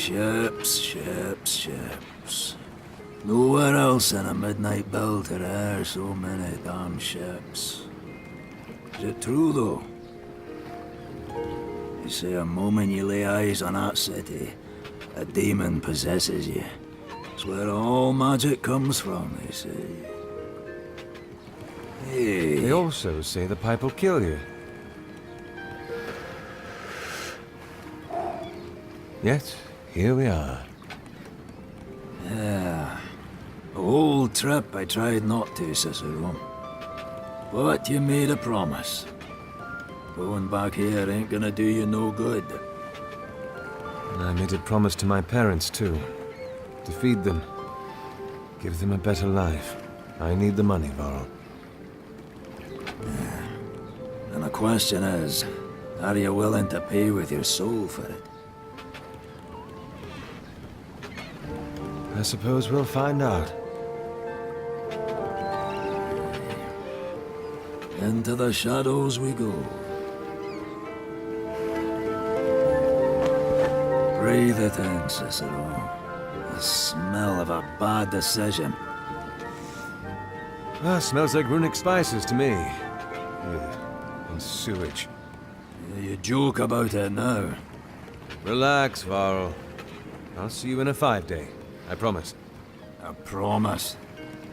Ships. Nowhere else in a midnight build are there so many damn ships. Is it true, though? You say a moment you lay eyes on that city, a demon possesses you. It's where all magic comes from, they say. Hey. They also say the pipe will kill you. Yet, here we are. Yeah. The whole trip I tried not to, Cicero. But you made a promise. Going back here ain't gonna do you no good. And I made a promise to my parents, too. To feed them. Give them a better life. I need the money, Varl. And the question is, are you willing to pay with your soul for it? I suppose we'll find out. Into the shadows we go. Breathe it in, Cicero. The smell of a bad decision. Ah, smells like runic spices to me. Ugh, and sewage. You joke about it now. Relax, Varl. I'll see you in a 5-day. I promise. A promise.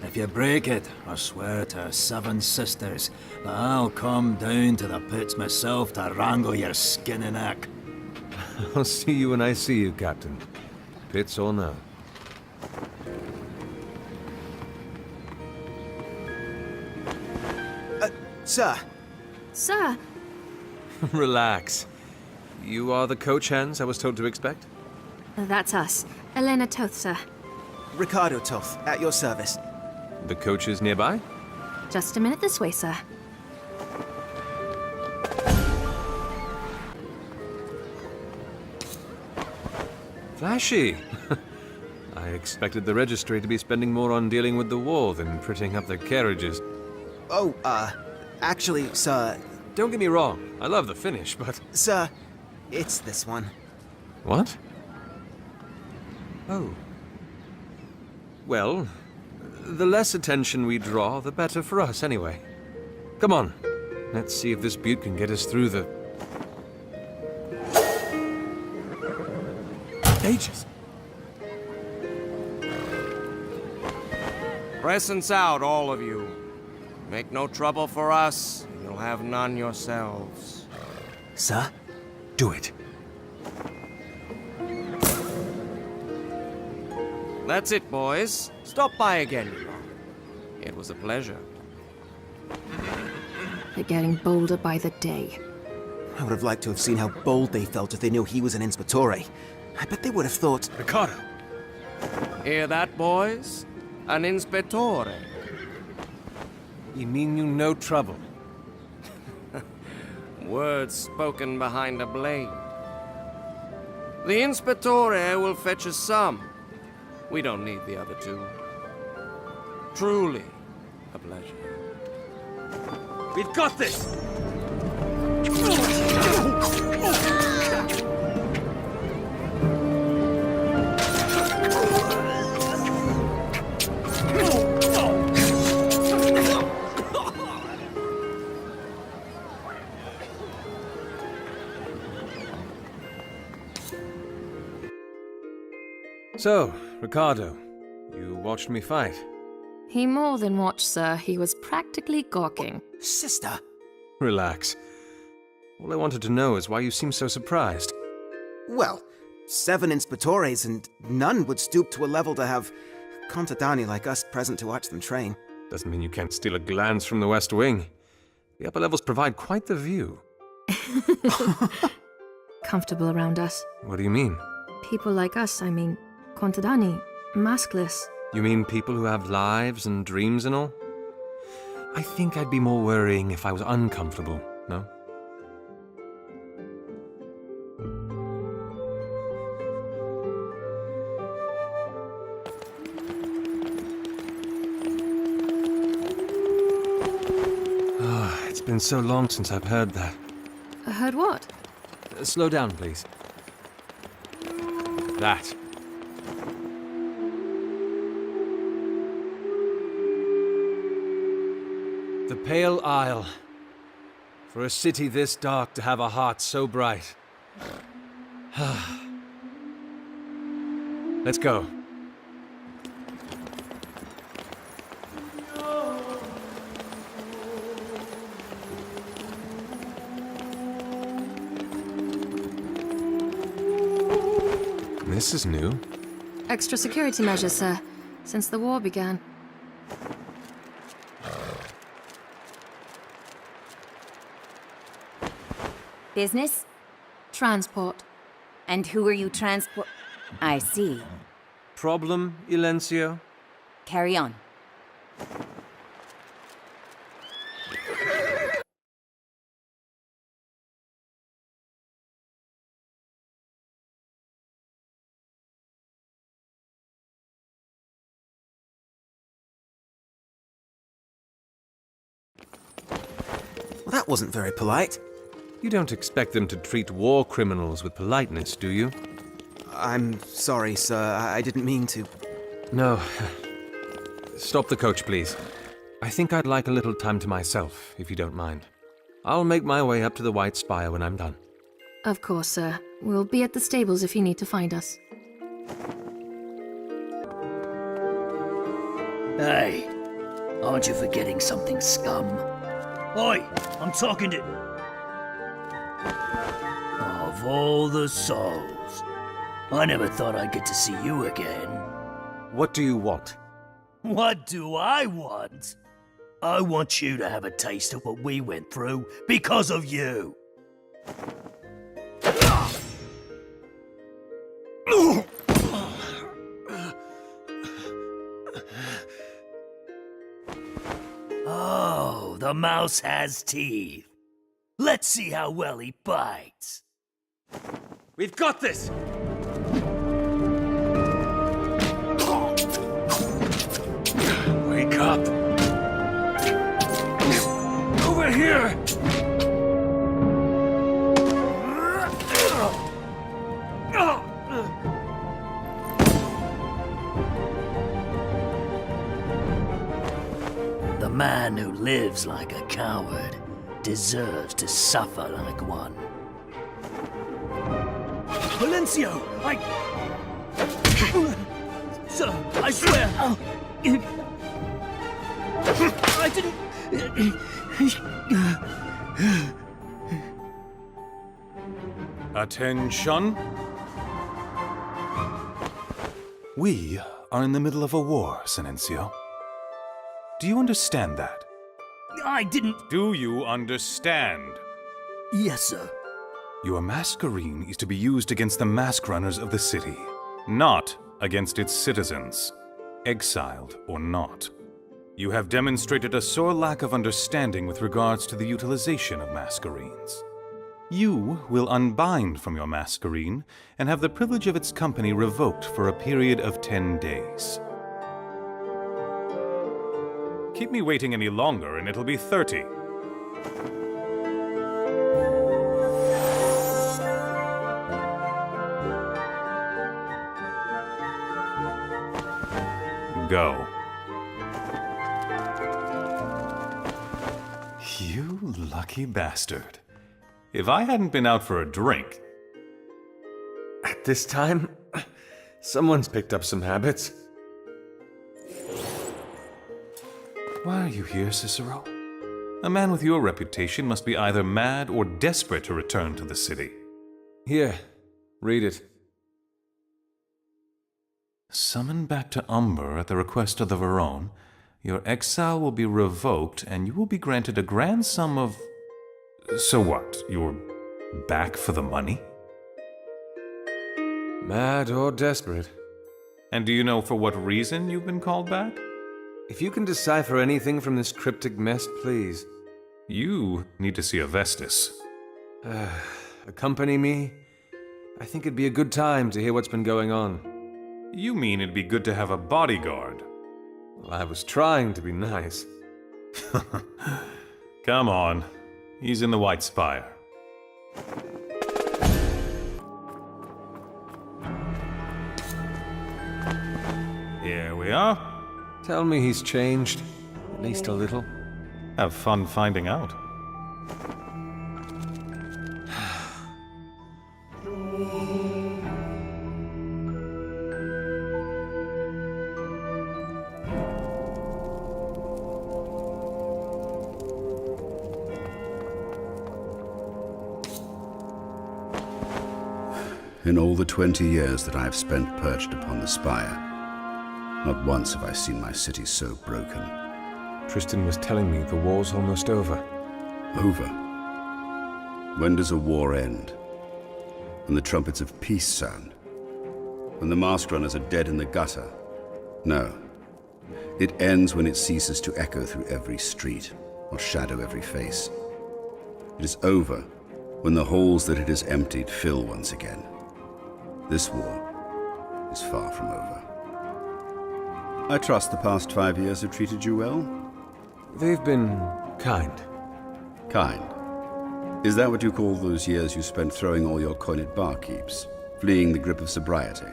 If you break it, I swear to our 7 sisters that I'll come down to the pits myself to wrangle your skinny neck. I'll see you when I see you, Captain. Pits or no. Sir. Sir! Relax. You are the coach hands I was told to expect? That's us. Elena Toth, sir. Ricardo Toth, at your service. The coach is nearby? Just a minute this way, sir. Flashy. I expected the registry to be spending more on dealing with the war than prettying up their carriages. Oh, actually, sir... Don't get me wrong, I love the finish, but... Sir, it's this one. What? Oh. Well, the less attention we draw, the better for us, anyway. Come on, let's see if this butte can get us through the... ages. Presence out, all of you. Make no trouble for us, and you'll have none yourselves. Sir? Do it. That's it, boys. Stop by again, you know. It was a pleasure. They're getting bolder by the day. I would have liked to have seen how bold they felt if they knew he was an Inspectore. I bet they would have thought... Ricardo! Hear that, boys? An Inspectore. You mean you no trouble? Words spoken behind a blade. The Inspectore will fetch us some. We don't need the other two. Truly a pleasure. We've got this! So, Ricardo, you watched me fight. He more than watched, sir. He was practically gawking. Sister! Relax. All I wanted to know is why you seem so surprised. Well, 7 Inspectores and none would stoop to a level to have contadini like us present to watch them train. Doesn't mean you can't steal a glance from the West Wing. The upper levels provide quite the view. Comfortable around us. What do you mean? People like us, I mean, contadini, maskless. You mean people who have lives and dreams and all? I think I'd be more worrying if I was uncomfortable, no? Oh, it's been so long since I've heard that. Heard what? Slow down, please. that. The Pale Isle. For a city this dark to have a heart so bright. Let's go. This is new. Extra security measures, sir, since the war began. Business? Transport. And who are you transport? I see. Problem, Ilencio? Carry on. Well, that wasn't very polite. You don't expect them to treat war criminals with politeness, do you? I'm sorry, sir. I didn't mean to. No. Stop the coach, please. I think I'd like a little time to myself, if you don't mind. I'll make my way up to the White Spire when I'm done. Of course, sir. We'll be at the stables if you need to find us. Hey, aren't you forgetting something, scum? Oi, I'm talking to... Of all the souls, I never thought I'd get to see you again. What do you want? What do I want? I want you to have a taste of what we went through because of you. Oh, the mouse has teeth. Let's see how well he bites. We've got this! Wake up! Over here! The man who lives like a coward deserves to suffer like one. Valencio, Sir, I swear... I didn't... Attention. We are in the middle of a war, Silencio. Do you understand that? I didn't... Do you understand? Yes, sir. Your masquerine is to be used against the mask runners of the city, not against its citizens, exiled or not. You have demonstrated a sore lack of understanding with regards to the utilization of masquerines. You will unbind from your masquerine and have the privilege of its company revoked for a period of 10 days. Keep me waiting any longer and it'll be 30. Go. You lucky bastard. If I hadn't been out for a drink... At this time, someone's picked up some habits. Why are you here, Cicero? A man with your reputation must be either mad or desperate to return to the city. Here, read it. Summoned back to Umber at the request of the Verone, your exile will be revoked and you will be granted a grand sum of... So what, you're back for the money? Mad or desperate. And do you know for what reason you've been called back? If you can decipher anything from this cryptic mess, please. You need to see a Vestus. Accompany me? I think it'd be a good time to hear what's been going on. You mean it'd be good to have a bodyguard? Well, I was trying to be nice. Come on. He's in the White Spire. Here we are. Tell me he's changed, at least a little. Have fun finding out. In all the 20 years that I have spent perched upon the spire, not once have I seen my city so broken. Tristan was telling me the war's almost over. Over? When does a war end? When the trumpets of peace sound? When the mask runners are dead in the gutter? No. It ends when it ceases to echo through every street, or shadow every face. It is over when the halls that it has emptied fill once again. This war is far from over. I trust the past 5 years have treated you well? They've been kind. Kind? Is that what you call those years you spent throwing all your coin at barkeeps, fleeing the grip of sobriety?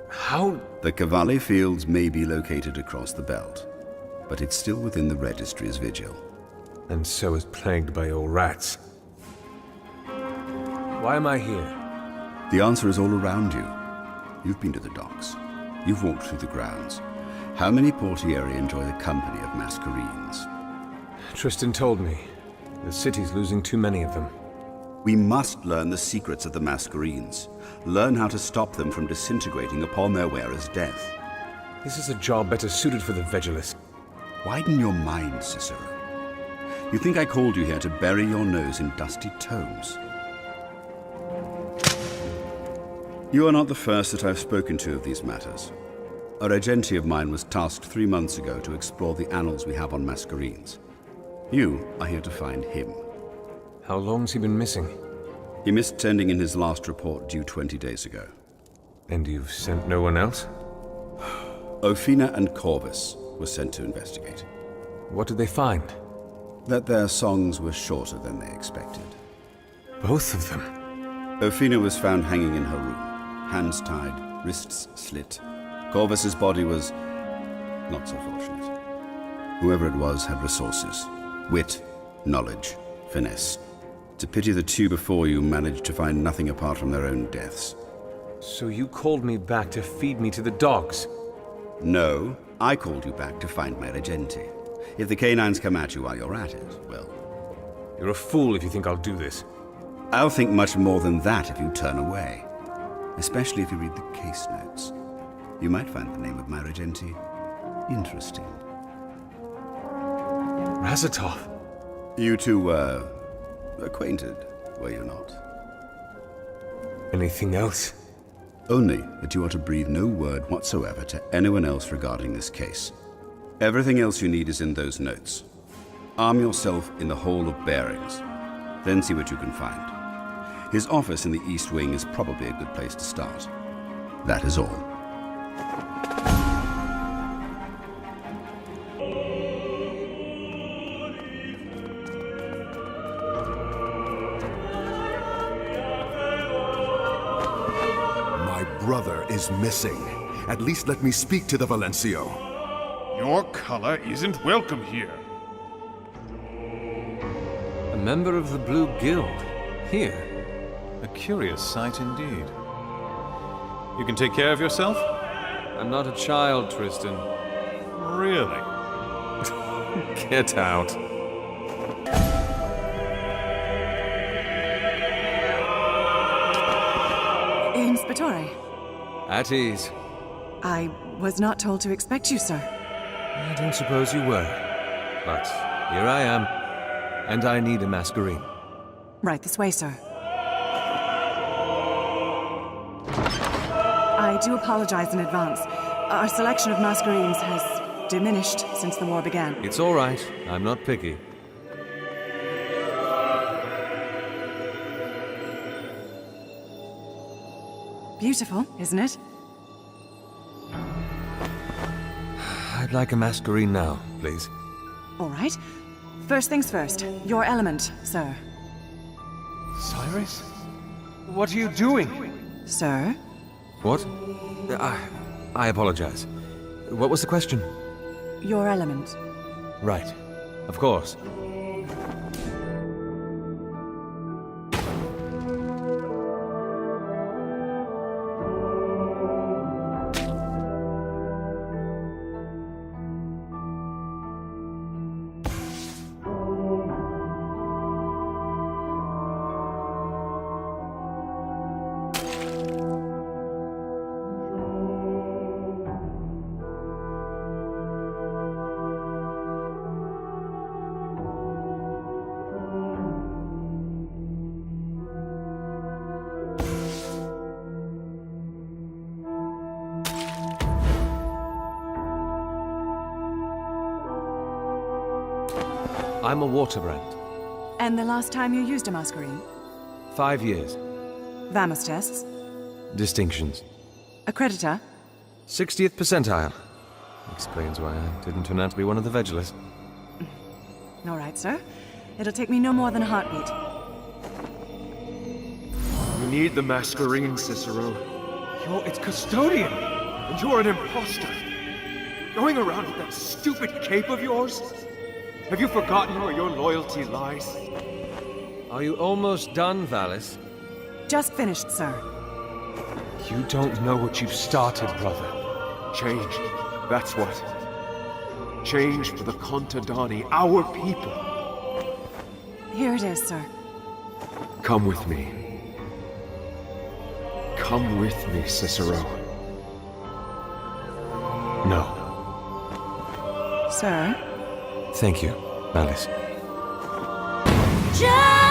How? The Cavalli Fields may be located across the belt, but it's still within the Registry's vigil. And so is plagued by your rats. Why am I here? The answer is all around you. You've been to the docks. You've walked through the grounds. How many portieri enjoy the company of Masquerines? Tristan told me. The city's losing too many of them. We must learn the secrets of the Masquerines. Learn how to stop them from disintegrating upon their wearer's death. This is a job better suited for the Vegelus. Widen your mind, Cicero. You think I called you here to bury your nose in dusty tomes? You are not the first that I've spoken to of these matters. A regente of mine was tasked 3 months ago to explore the annals we have on Masquerines. You are here to find him. How long's he been missing? He missed sending in his last report due 20 days ago. And you've sent no one else? Ophina and Corvus were sent to investigate. What did they find? That their songs were shorter than they expected. Both of them? Ophina was found hanging in her room. Hands tied, wrists slit. Corvus's body was not so fortunate. Whoever it was had resources. Wit, knowledge, finesse. It's a pity the two before you managed to find nothing apart from their own deaths. So you called me back to feed me to the dogs? No, I called you back to find my regente. If the canines come at you while you're at it, well... You're a fool if you think I'll do this. I'll think much more than that if you turn away. Especially if you read the case notes. You might find the name of my regente interesting. Razatov? You two were acquainted, were you not? Anything else? Only that you are to breathe no word whatsoever to anyone else regarding this case. Everything else you need is in those notes. Arm yourself in the Hall of Bearings, then see what you can find. His office in the East Wing is probably a good place to start. That is all. My brother is missing. At least let me speak to the Valencio. Your color isn't welcome here. A member of the Blue Guild. Here. A curious sight indeed. You can take care of yourself? I'm not a child, Tristan. Really? Get out. Inspectore. At ease. I was not told to expect you, sir. I don't suppose you were. But here I am. And I need a masquerade. Right this way, sir. I do apologize in advance. Our selection of masquerades has diminished since the war began. It's all right. I'm not picky. Beautiful, isn't it? I'd like a masquerade now, please. All right. First things first. Your element, sir. Cyrus? What are you doing? Sir? What? I apologize. What was the question? Your element. Right. Of course. I'm a Waterbrand. And the last time you used a masquerade? 5 years. Vamos tests? Distinctions. Accreditor? 60th percentile. Explains why I didn't turn out to be one of the Vegelers. All right, sir. It'll take me no more than a heartbeat. You need the Masquerade, Cicero. You're its custodian, and you're an imposter. Going around with that stupid cape of yours? Have you forgotten where your loyalty lies? Are you almost done, Valis? Just finished, sir. You don't know what you've started, brother. Change, that's what. Change for the Contadani, our people. Here it is, sir. Come with me. Come with me, Cicero. No. Sir? Thank you, Valis. Just